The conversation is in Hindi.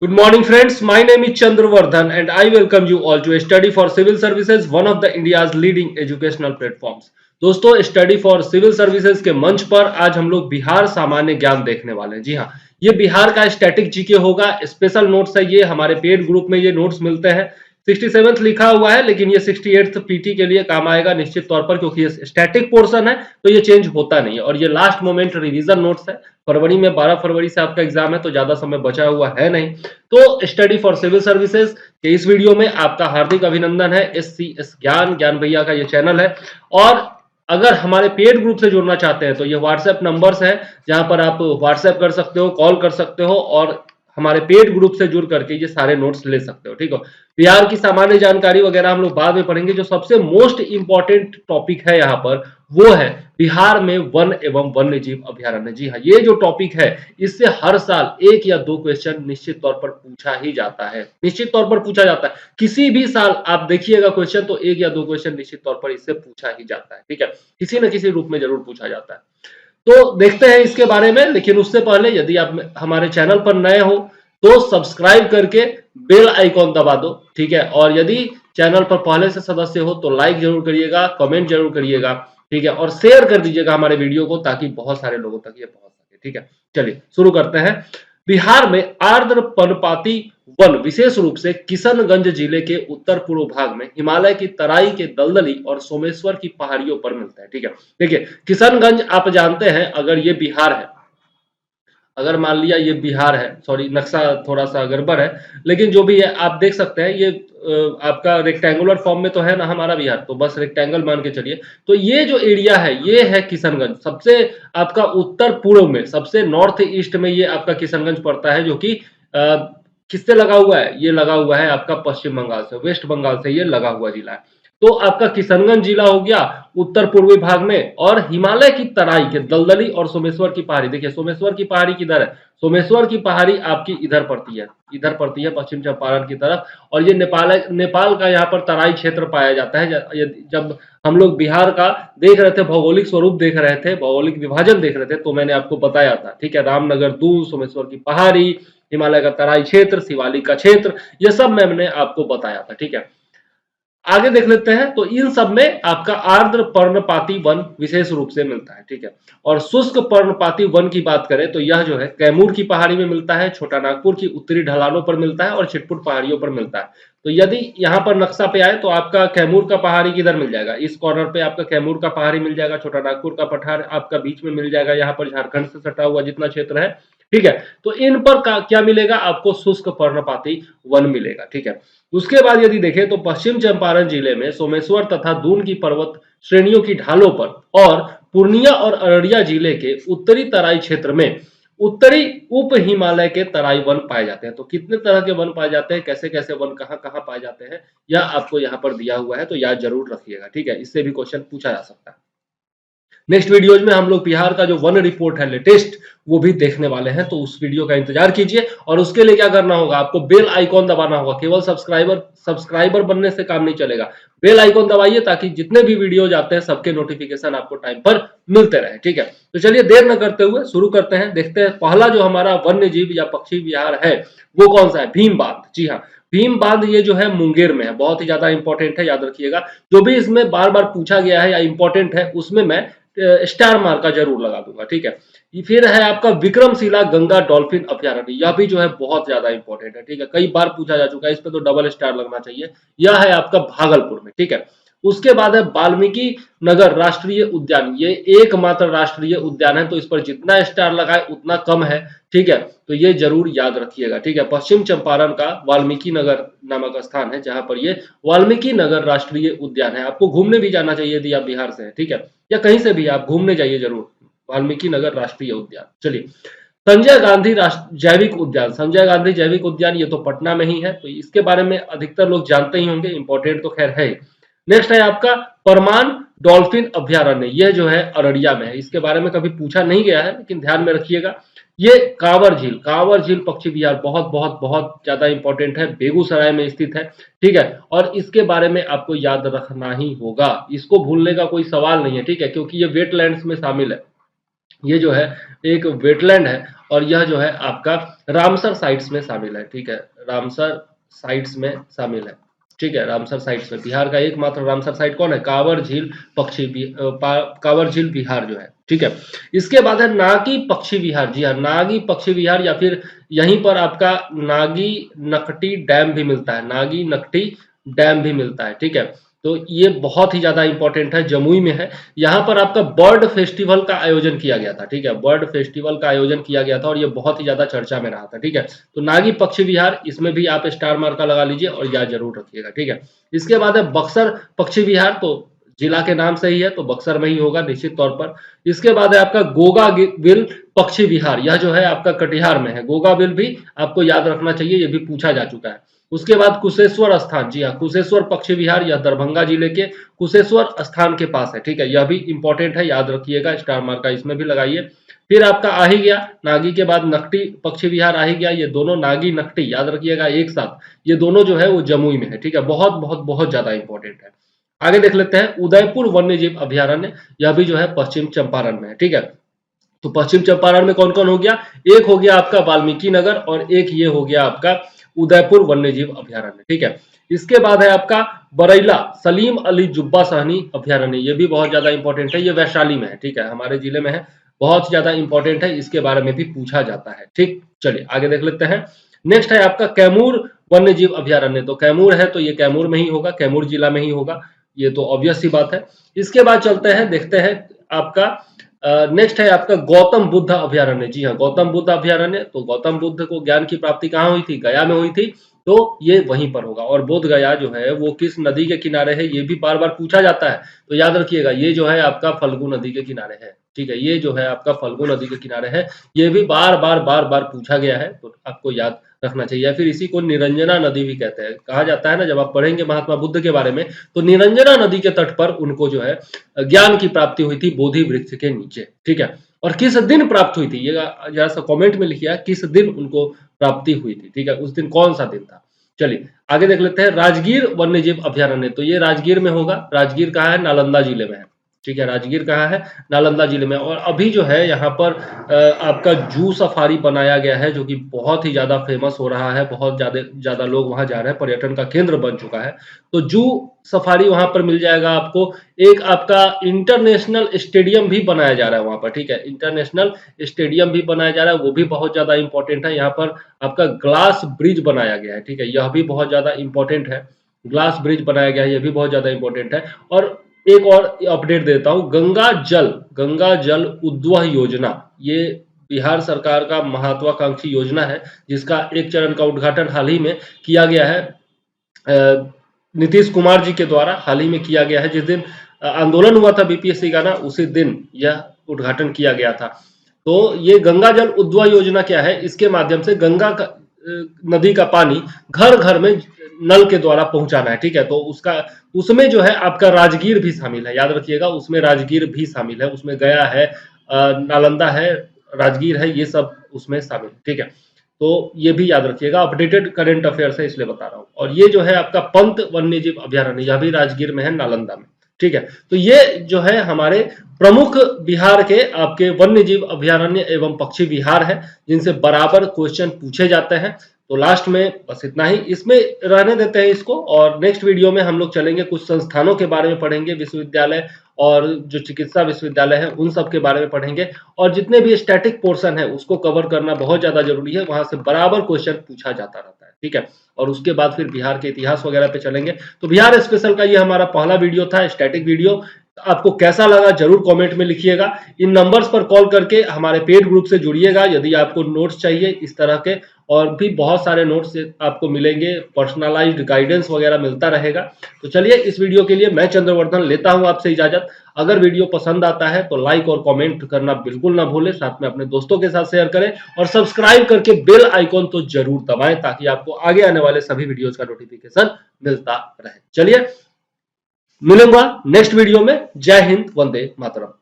Good morning, friends. My name is Chandravardhan, and I welcome you all to Study for Civil Services, one of the India's leading educational platforms. दोस्तों, स्टडी फॉर सिविल सर्विसेज के मंच पर आज हम लोग बिहार सामान्य ज्ञान देखने वाले हैं। जी हाँ, ये बिहार का स्टैटिक जीके होगा। स्पेशल नोट्स है, ये हमारे पेड ग्रुप में ये नोट्स मिलते हैं। 67th लिखा हुआ है, लेकिन ये 68th पीटी के लिए काम आएगा निश्चित तौर पर, क्योंकि ये स्टैटिक पोर्शन है तो ये चेंज होता नहीं है। और ये लास्ट मोमेंट रिवीजन नोट्स है। फरवरी में 12 फरवरी से आपका एग्जाम है, तो ज्यादा समय बचा हुआ है नहीं। तो स्टडी फॉर सिविल सर्विसेज के इस वीडियो में आपका हार्दिक अभिनंदन है। SCS ज्ञान भैया का ये चैनल है। और अगर हमारे पेड ग्रुप से जुड़ना चाहते हैं तो ये व्हाट्सएप नंबर्स है, जहां पर आप व्हाट्सएप कर सकते हो, कॉल कर सकते हो और हमारे पेड ग्रुप से जुड़ करके ये सारे नोट्स ले सकते हो। ठीक है, बिहार की सामान्य जानकारी वगैरह हम लोग बाद में पढ़ेंगे। जो सबसे मोस्ट इंपॉर्टेंट टॉपिक है यहाँ पर वो है बिहार में वन एवं वन्य जीव अभ्यारण्य। जी हाँ, ये जो टॉपिक है इससे हर साल एक या दो क्वेश्चन निश्चित तौर पर पूछा ही जाता है। निश्चित तौर पर पूछा जाता है, किसी भी साल आप देखिएगा क्वेश्चन तो एक या दो क्वेश्चन निश्चित तौर पर इससे पूछा ही जाता है। ठीक है, किसी न किसी रूप में जरूर पूछा जाता है। तो देखते हैं इसके बारे में, लेकिन उससे पहले यदि आप हमारे चैनल पर नए हो तो सब्सक्राइब करके बेल आइकॉन दबा दो। ठीक है, और यदि चैनल पर पहले से सदस्य हो तो लाइक जरूर करिएगा, कमेंट जरूर करिएगा। ठीक है, और शेयर कर दीजिएगा हमारे वीडियो को, ताकि बहुत सारे लोगों तक ये पहुंच सके। ठीक है, चलिए शुरू करते हैं। बिहार में आर्द्र पर्णपाती वन विशेष रूप से किशनगंज जिले के उत्तर पूर्व भाग में हिमालय की तराई के दलदली और सोमेश्वर की पहाड़ियों पर मिलता है। ठीक है, देखिए किशनगंज आप जानते हैं, अगर ये बिहार है, अगर मान लिया ये बिहार है, सॉरी नक्शा थोड़ा सा गड़बड़ है, लेकिन जो भी है आप देख सकते हैं, ये आपका रेक्टेंगुलर फॉर्म में तो है ना हमारा बिहार, तो बस रेक्टेंगल मान के चलिए। तो ये जो एरिया है ये है किशनगंज, सबसे आपका उत्तर पूर्व में, सबसे नॉर्थ ईस्ट में ये आपका किशनगंज पड़ता है, जो कि किससे लगा हुआ है? ये लगा हुआ है आपका पश्चिम बंगाल से, वेस्ट बंगाल से ये लगा हुआ जिला है। तो आपका किशनगंज जिला हो गया उत्तर पूर्वी भाग में, और हिमालय की तराई के दलदली और सोमेश्वर की पहाड़ी, देखिए सोमेश्वर की पहाड़ी किधर है? सोमेश्वर की पहाड़ी आपकी इधर पड़ती है, इधर पड़ती है पश्चिम चंपारण की तरफ। और ये नेपाल का यहाँ पर तराई क्षेत्र पाया जाता है। जब हम लोग बिहार का देख रहे थे, भौगोलिक स्वरूप देख रहे थे, भौगोलिक विभाजन देख रहे थे, तो मैंने आपको बताया था। ठीक है, रामनगर दून, सोमेश्वर की पहाड़ी, हिमालय का तराई क्षेत्र, शिवालिक का क्षेत्र, ये सब मैंने आपको बताया था। ठीक है, आगे देख लेते हैं। तो इन सब में आपका आर्द्र पर्णपाती वन विशेष रूप से मिलता है। ठीक है, और शुष्क पर्णपाती वन की बात करें तो यह जो है कैमूर की पहाड़ी में मिलता है, छोटा नागपुर की उत्तरी ढलानों पर मिलता है और छिटपुट पहाड़ियों पर मिलता है। तो यदि यहाँ पर नक्शा पे आए तो आपका कैमूर का पहाड़ी किधर मिल जाएगा? इस कॉर्नर पे आपका कैमूर का पहाड़ी मिल जाएगा, छोटा नागपुर का पठार आपका बीच में मिल जाएगा, यहाँ पर झारखंड से सटा हुआ जितना क्षेत्र है। ठीक है, तो इन पर क्या मिलेगा आपको? शुष्क पर्णपाती वन मिलेगा। ठीक है, उसके बाद यदि देखें तो पश्चिम चंपारण जिले में सोमेश्वर तथा दून की पर्वत श्रेणियों की ढालों पर और पूर्णिया और अररिया जिले के उत्तरी तराई क्षेत्र में उत्तरी उप हिमालय के तराई वन पाए जाते हैं। तो कितने तरह के वन पाए जाते हैं, कैसे कैसे वन कहाँ कहाँ पाए जाते हैं, यह आपको यहाँ पर दिया हुआ है, तो याद जरूर रखिएगा। ठीक है, इससे भी क्वेश्चन पूछा जा सकता है। नेक्स्ट वीडियोज में हम लोग बिहार का जो वन रिपोर्ट है लेटेस्ट, वो भी देखने वाले हैं, तो उस वीडियो का इंतजार कीजिए। और उसके लिए क्या करना होगा? आपको बेल आइकॉन दबाना होगा। केवल सब्सक्राइबर बनने से काम नहीं चलेगा, बेल आइकॉन दबाइए, ताकि जितने भी वीडियोज आते हैं सबके नोटिफिकेशन आपको टाइम पर मिलते रहे। ठीक है, तो चलिए देर न करते हुए शुरू करते हैं। देखते हैं पहला जो हमारा वन्य जीव या पक्षी विहार है वो कौन सा है? भीम बांध। जी हाँ, भीम बांध ये जो है मुंगेर में है, बहुत ही ज्यादा इंपॉर्टेंट है, याद रखिएगा। जो भी इसमें बार बार पूछा गया है या इंपॉर्टेंट है उसमें मैं स्टार मार्का जरूर लगा दूंगा। ठीक है, फिर है आपका विक्रमशिला गंगा डॉल्फिन अभ्यारण्य, यह भी जो है बहुत ज्यादा इंपॉर्टेंट है। ठीक है, कई बार पूछा जा चुका है, इस पे तो डबल स्टार लगना चाहिए। यह है आपका भागलपुर में। ठीक है, उसके बाद है वाल्मीकि नगर राष्ट्रीय उद्यान, ये एकमात्र राष्ट्रीय उद्यान है, तो इस पर जितना स्टार लगाए उतना कम है। ठीक है, तो ये जरूर याद रखिएगा। ठीक है, पश्चिम चंपारण का वाल्मीकि नगर नामक स्थान है, जहां पर ये वाल्मीकि नगर राष्ट्रीय उद्यान है। आपको घूमने भी जाना चाहिए यदि आप बिहार से हैं। ठीक है, या कहीं से भी आप घूमने जाइए जरूर, वाल्मीकि नगर राष्ट्रीय उद्यान। चलिए, संजय गांधी जैविक उद्यान, संजय गांधी जैविक उद्यान ये तो पटना में ही है, तो इसके बारे में अधिकतर लोग जानते ही होंगे, इंपॉर्टेंट तो खैर है। नेक्स्ट है आपका परमान डॉल्फिन अभ्यारण्य, यह जो है अररिया में है। इसके बारे में कभी पूछा नहीं गया है, लेकिन ध्यान में रखिएगा। ये कांवर झील पक्षी विहार बहुत बहुत बहुत ज्यादा इंपॉर्टेंट है, बेगूसराय में स्थित है। ठीक है, और इसके बारे में आपको याद रखना ही होगा, इसको भूलने का कोई सवाल नहीं है। ठीक है, क्योंकि ये वेटलैंड्स में शामिल है। ये जो है एक वेटलैंड है और यह जो है आपका रामसर साइट्स में शामिल है। ठीक है, रामसर साइट्स में शामिल है। ठीक है, रामसर साइट्स में बिहार का एकमात्र रामसर साइट कौन है? कांवर झील कांवर झील बिहार जो है। ठीक है, इसके बाद है नागी पक्षी विहार। जी हाँ, नागी पक्षी विहार या फिर यहीं पर आपका नागी नकटी डैम भी मिलता है। नागी नकटी डैम भी मिलता है। ठीक है, तो ये बहुत ही ज्यादा इंपॉर्टेंट है, जमुई में है। यहाँ पर आपका बर्ड फेस्टिवल का आयोजन किया गया था। ठीक है, बर्ड फेस्टिवल का आयोजन किया गया था और ये बहुत ही ज्यादा चर्चा में रहा था। ठीक है, तो नागी पक्षी विहार, इसमें भी आप स्टार मार्का लगा लीजिए और याद जरूर रखिएगा। ठीक है, इसके बाद है बक्सर पक्षी विहार, तो जिला के नाम से ही है तो बक्सर में ही होगा निश्चित तौर पर। इसके बाद है आपका गोगा बिल पक्षी विहार, यह जो है आपका कटिहार में है। गोगा बिल भी आपको याद रखना चाहिए, ये भी पूछा जा चुका है। उसके बाद कुशेश्वर स्थान, जी हाँ, कुशेश्वर पक्षी विहार, यह दरभंगा जिले के कुशेश्वर स्थान के पास है। ठीक है, यह भी इंपॉर्टेंट है, याद रखिएगा, स्टार मार्का इसमें भी लगाइए। फिर आपका आ ही गया नागी के बाद नकटी पक्षी विहार आ ही गया। ये दोनों नागी नकटी याद रखिएगा एक साथ, ये दोनों जो है वो जमुई में है। ठीक है, बहुत बहुत बहुत ज्यादा इंपॉर्टेंट है। आगे देख लेते हैं उदयपुर वन्य जीव अभ्यारण्य, यह भी जो है पश्चिम चंपारण में है। ठीक है, तो पश्चिम चंपारण में कौन कौन हो गया? एक हो गया आपका वाल्मीकि नगर और एक ये हो गया आपका उदयपुर वन्यजीव अभ्यारण्य। ठीक है, इसके बाद है आपका बरैला सलीम अली जुब्बा सहनी अभ्यारण्य, ये भी बहुत ज्यादा इंपॉर्टेंट है, ये वैशाली में है। ठीक है, हमारे जिले में है, बहुत ज्यादा इंपॉर्टेंट है, इसके बारे में भी पूछा जाता है। ठीक, चलिए आगे देख लेते हैं। नेक्स्ट है आपका कैमूर वन्य जीव अभ्यारण्य, तो कैमूर है तो ये कैमूर में ही होगा, कैमूर जिला में ही होगा, ये तो ऑब्वियस सी बात है। इसके बाद चलते हैं, देखते हैं आपका नेक्स्ट है आपका गौतम बुद्ध अभ्यारण्य। जी हाँ, गौतम बुद्ध अभ्यारण्य, तो गौतम बुद्ध को ज्ञान की प्राप्ति कहाँ हुई थी? गया में हुई थी, तो ये वहीं पर होगा। और बोध गया जो है वो किस नदी के किनारे है? ये भी बार बार पूछा जाता है, तो याद रखिएगा ये जो है आपका फल्गु नदी के किनारे है। ठीक है, ये जो है आपका फल्गु नदी के किनारे है, ये भी बार बार पूछा गया है, तो आपको याद रखना चाहिए। या फिर इसी को निरंजना नदी भी कहते हैं, कहा जाता है ना, जब आप पढ़ेंगे महात्मा बुद्ध के बारे में, तो निरंजना नदी के तट पर उनको जो है ज्ञान की प्राप्ति हुई थी बोधि वृक्ष के नीचे। ठीक है, और किस दिन प्राप्त हुई थी? ये जरा सा कमेंट में लिखिए किस दिन उनको प्राप्ति हुई थी। ठीक है, उस दिन कौन सा दिन था? चलिए आगे देख लेते हैं राजगीर वन्यजीव अभ्यारण्य, तो ये राजगीर में होगा। राजगीर कहाँ है? नालंदा जिले में है। ठीक है, राजगीर कहाँ है? नालंदा जिले में। और अभी जो है यहाँ पर आपका जू सफारी बनाया गया है, जो कि बहुत ही ज्यादा फेमस हो रहा है, बहुत ज्यादा लोग वहां जा रहे हैं, पर्यटन का केंद्र बन चुका है। तो जू सफारी वहां पर मिल जाएगा आपको। एक आपका इंटरनेशनल स्टेडियम भी बनाया जा रहा है वहां पर। ठीक है, इंटरनेशनल स्टेडियम भी बनाया जा रहा है, वो भी बहुत ज्यादा इंपॉर्टेंट है। यहाँ पर आपका ग्लास ब्रिज बनाया गया है। ठीक है, यह भी बहुत ज्यादा इंपॉर्टेंट है, ग्लास ब्रिज बनाया गया है, यह भी बहुत ज्यादा इंपॉर्टेंट है। और एक और अपडेट देता हूं, गंगा जल उद्वह योजना, ये बिहार सरकार का महत्वाकांक्षी योजना है, जिसका एक चरण का उद्घाटन हाल ही में किया गया है, नीतीश कुमार जी के द्वारा हाल ही में किया गया है। जिस दिन आंदोलन हुआ था बीपीएससी का ना, उसी दिन यह उद्घाटन किया गया था। तो ये गंगा जल उद्वह योजना क्या है? इसके माध्यम से गंगा का नदी का पानी घर घर में नल के द्वारा पहुंचाना है। ठीक है, तो उसमें जो है आपका राजगीर भी शामिल है, याद रखिएगा, उसमें राजगीर भी शामिल है, उसमें गया है, नालंदा है, राजगीर है, ये सब उसमें शामिल है। ठीक है, तो ये भी याद रखिएगा, अपडेटेड करंट अफेयर्स है इसलिए बता रहा हूं। और ये जो है आपका पंत वन्यजीव अभ्यारण्य, यह भी राजगीर में है, नालंदा में। ठीक है, तो ये जो है हमारे प्रमुख बिहार के आपके वन्यजीव अभ्यारण्य एवं पक्षी विहार है, जिनसे बराबर क्वेश्चन पूछे जाते हैं। तो लास्ट में बस इतना ही, इसमें रहने देते हैं इसको, और नेक्स्ट वीडियो में हम लोग चलेंगे, कुछ संस्थानों के बारे में पढ़ेंगे, विश्वविद्यालय और जो चिकित्सा विश्वविद्यालय है उन सब के बारे में पढ़ेंगे। और जितने भी स्टैटिक पोर्शन है उसको कवर करना बहुत ज्यादा जरूरी है, वहां से बराबर क्वेश्चन पूछा जाता रहता है। ठीक है, और उसके बाद फिर बिहार के इतिहास वगैरह पे चलेंगे। तो बिहार स्पेशल का ये हमारा पहला वीडियो था, स्टैटिक वीडियो। आपको कैसा लगा जरूर कमेंट में लिखिएगा। इन नंबर्स पर कॉल करके हमारे पेड ग्रुप से जुड़िएगा यदि आपको नोट्स चाहिए इस तरह के, और भी बहुत सारे नोट्स आपको मिलेंगे, पर्सनलाइज्ड गाइडेंस वगैरह मिलता रहेगा। तो चलिए, इस वीडियो के लिए मैं चंद्रवर्धन लेता हूं आपसे इजाजत। अगर वीडियो पसंद आता है तो लाइक और कमेंट करना बिल्कुल ना भूलें, साथ में अपने दोस्तों के साथ शेयर करें, और सब्सक्राइब करके बेल आइकॉन तो जरूर दबाएं, ताकि आपको आगे आने वाले सभी वीडियोस का नोटिफिकेशन मिलता रहे। चलिए, मिलूंगा नेक्स्ट वीडियो में। जय हिंद, वंदे मातरम।